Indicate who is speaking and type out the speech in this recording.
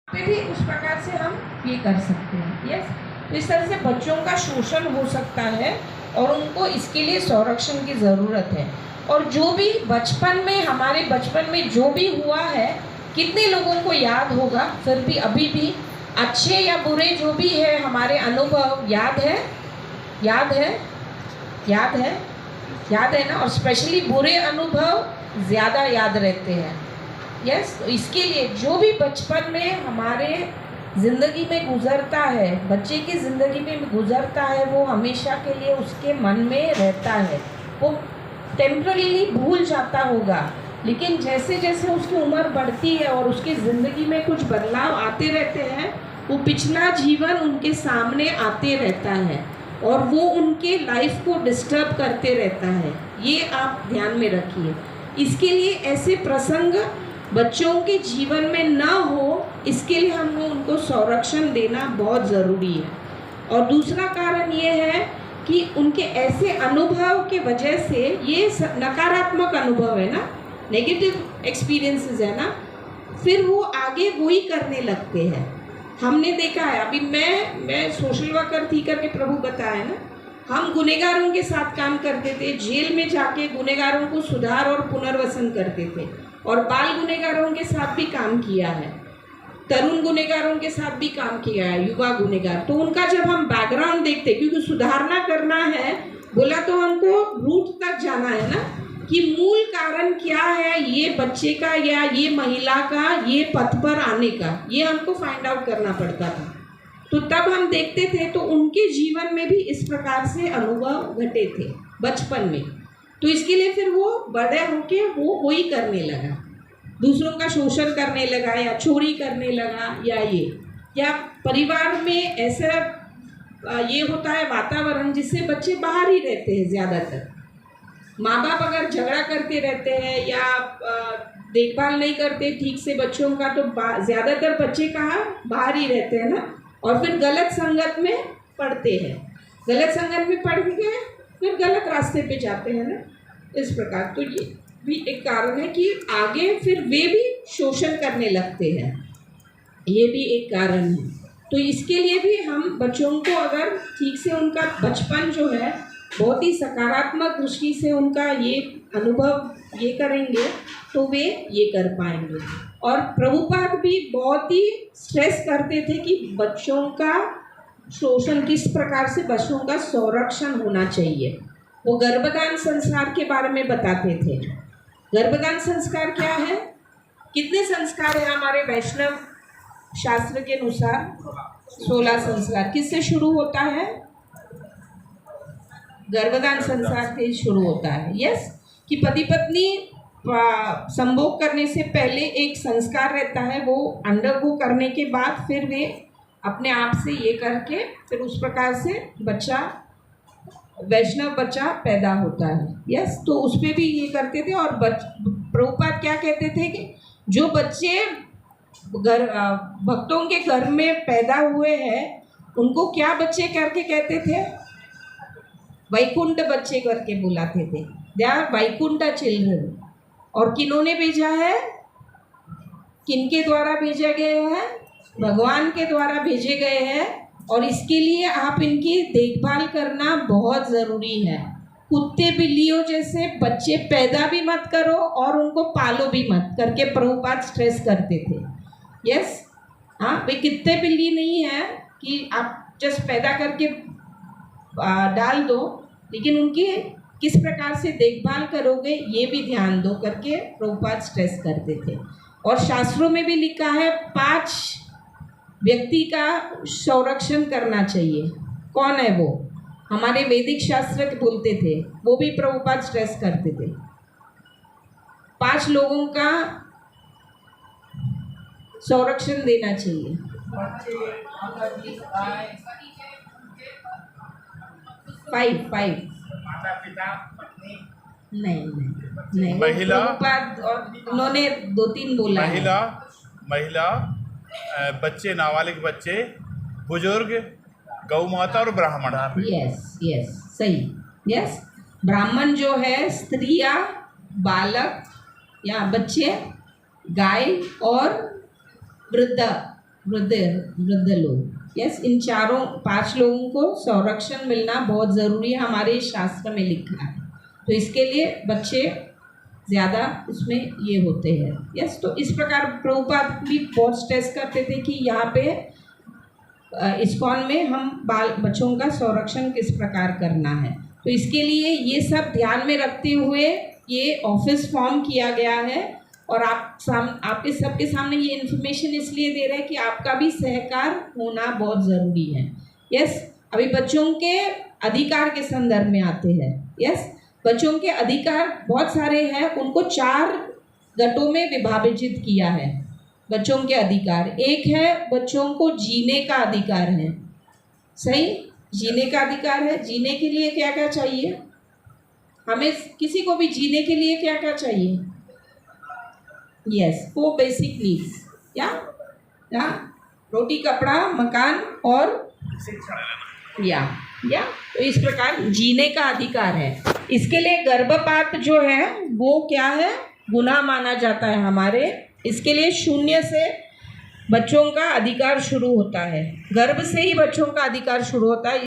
Speaker 1: पे भी उस प्रकार से हम ये कर सकते हैं। यस, तो इस तरह से बच्चों का शोषण हो सकता है और उनको इसके लिए संरक्षण की ज़रूरत है। और जो भी बचपन में, हमारे बचपन में जो भी हुआ है, कितने लोगों को याद होगा, फिर भी अभी भी अच्छे या बुरे जो भी है हमारे अनुभव याद है, याद है, याद है, याद है ना। और स्पेशली बुरे अनुभव ज़्यादा याद रहते हैं। यस, तो इसके लिए जो भी बचपन में हमारे ज़िंदगी में गुजरता है, बच्चे की ज़िंदगी में गुजरता है, वो हमेशा के लिए उसके मन में रहता है। वो टेम्पररीली भूल जाता होगा, लेकिन जैसे जैसे उसकी उम्र बढ़ती है और उसकी ज़िंदगी में कुछ बदलाव आते रहते हैं, वो पिछला जीवन उनके सामने आते रहता है और वो उनके लाइफ को डिस्टर्ब करते रहता है। ये आप ध्यान में रखिए। इसके लिए ऐसे प्रसंग बच्चों के जीवन में ना हो, इसके लिए हम लोग उनको संरक्षण देना बहुत ज़रूरी है। और दूसरा कारण ये है कि उनके ऐसे अनुभव के वजह से, ये नकारात्मक अनुभव है ना, नेगेटिव एक्सपीरियंसेस है ना, फिर वो आगे वही करने लगते हैं। हमने देखा है, अभी मैं सोशल वर्कर थी करके प्रभु बताया ना, हम गुनहगारों के साथ काम करते थे, जेल में जाके गुनहगारों को सुधार और पुनर्वसन करते थे, और बाल गुनहगारों के साथ भी काम किया है, तरुण गुनहगारों के साथ भी काम किया है, युवा गुनहगार। तो उनका जब हम बैकग्राउंड देखते, क्योंकि सुधारना करना है बोला तो हमको रूट तक जाना है ना, कि मूल कारण क्या है ये बच्चे का या ये महिला का ये पथ पर आने का, ये हमको फाइंड आउट करना पड़ता था। तो तब हम देखते थे तो उनके जीवन में भी इस प्रकार से अनुभव घटे थे बचपन में। तो इसके लिए फिर वो बड़े होके वो वही करने लगा, दूसरों का शोषण करने लगा या चोरी करने लगा, या परिवार में ऐसा ये होता है वातावरण जिससे बच्चे बाहर ही रहते हैं ज़्यादातर। माँ बाप अगर झगड़ा करते रहते हैं या देखभाल नहीं करते ठीक से बच्चों का, तो ज़्यादातर बच्चे कहाँ बाहर ही रहते हैं ना, और फिर गलत संगत में पढ़ते हैं, गलत संगत में पढ़ के फिर गलत रास्ते पे जाते हैं ना, इस प्रकार। तो ये भी एक कारण है कि आगे फिर वे भी शोषण करने लगते हैं, ये भी एक कारण है। तो इसके लिए भी हम बच्चों को अगर ठीक से उनका बचपन जो है बहुत ही सकारात्मक दृष्टि से उनका ये अनुभव ये करेंगे तो वे ये कर पाएंगे। और प्रभुपाद भी बहुत ही स्ट्रेस करते थे कि बच्चों का शोषण किस प्रकार से, बच्चों का संरक्षण होना चाहिए। वो गर्भदान संस्कार के बारे में बताते थे। गर्भदान संस्कार क्या है? कितने संस्कार है हमारे वैष्णव शास्त्र के अनुसार? 16 संस्कार। किससे शुरू होता है? गर्भदान संस्कार से शुरू होता है। यस, कि पति पत्नी संभोग करने से पहले एक संस्कार रहता है, वो अंडरगो करने के बाद फिर वे अपने आप से ये करके फिर उस प्रकार से बच्चा, वैष्णव बच्चा पैदा होता है। यस, तो उस पर भी ये करते थे। और प्रभुपाद क्या कहते थे कि जो बच्चे भक्तों के घर में पैदा हुए हैं उनको क्या बच्चे करके कहते थे? वैकुंठ बच्चे करके बुलाते थे। They are Vaikunth children. और किन्होंने भेजा है? किनके द्वारा भेजे गए हैं? भगवान के द्वारा भेजे गए हैं। और इसके लिए आप इनकी देखभाल करना बहुत ज़रूरी है। कुत्ते बिल्लियों जैसे बच्चे पैदा भी मत करो और उनको पालो भी मत करके प्रभुपाद स्ट्रेस करते थे। यस, हाँ, वे कुत्ते बिल्ली नहीं है कि आप जस्ट पैदा करके डाल दो, लेकिन उनकी किस प्रकार से देखभाल करोगे ये भी ध्यान दो करके प्रभुपाद स्ट्रेस करते थे। और शास्त्रों में भी लिखा है 5 व्यक्ति का संरक्षण करना चाहिए। कौन है वो? हमारे वैदिक शास्त्र बोलते थे, वो भी प्रभुपाद स्ट्रेस करते थे। 5 लोगों का संरक्षण देना चाहिए। 5 नहीं,
Speaker 2: महिला,
Speaker 1: और उन्होंने 2-3 बोला।
Speaker 2: महिला, बच्चे, नाबालिग बच्चे, बुजुर्ग, गौ माता और ब्राह्मण।
Speaker 1: यस, सही। यस, ब्राह्मण जो है स्त्रियां, बालक या बच्चे, गाय और वृद्ध, वृद्ध लोग, यस, इन 5 लोगों को संरक्षण मिलना बहुत ज़रूरी है, हमारे शास्त्र में लिखा है। तो इसके लिए बच्चे ज़्यादा उसमें ये होते हैं, यस। तो इस प्रकार प्रभुपाद भी बहुत स्ट्रेस करते थे कि यहाँ पे इस्कॉन में हम बच्चों का संरक्षण किस प्रकार करना है। तो इसके लिए ये सब ध्यान में रखते हुए ये ऑफिस फॉर्म किया गया है, और आपके सबके सामने ये इन्फॉर्मेशन इसलिए दे रहे हैं कि आपका भी सहकार होना बहुत ज़रूरी है, यस। अभी बच्चों के अधिकार के संदर्भ में आते हैं, यस। बच्चों के अधिकार बहुत सारे हैं, उनको 4 गठों में विभाजित किया है बच्चों के अधिकार। एक है बच्चों को जीने का अधिकार है, सही, जीने का अधिकार है। जीने के लिए क्या क्या चाहिए हमें, किसी को भी जीने के लिए क्या क्या चाहिए, यस, 4 बेसिक नीड्स, या रोटी, कपड़ा, मकान और या तो इस प्रकार जीने का अधिकार है। इसके लिए गर्भपात जो है वो क्या है, गुनाह माना जाता है हमारे। इसके लिए 0 से बच्चों का अधिकार शुरू होता है, गर्भ से ही बच्चों का अधिकार शुरू होता है।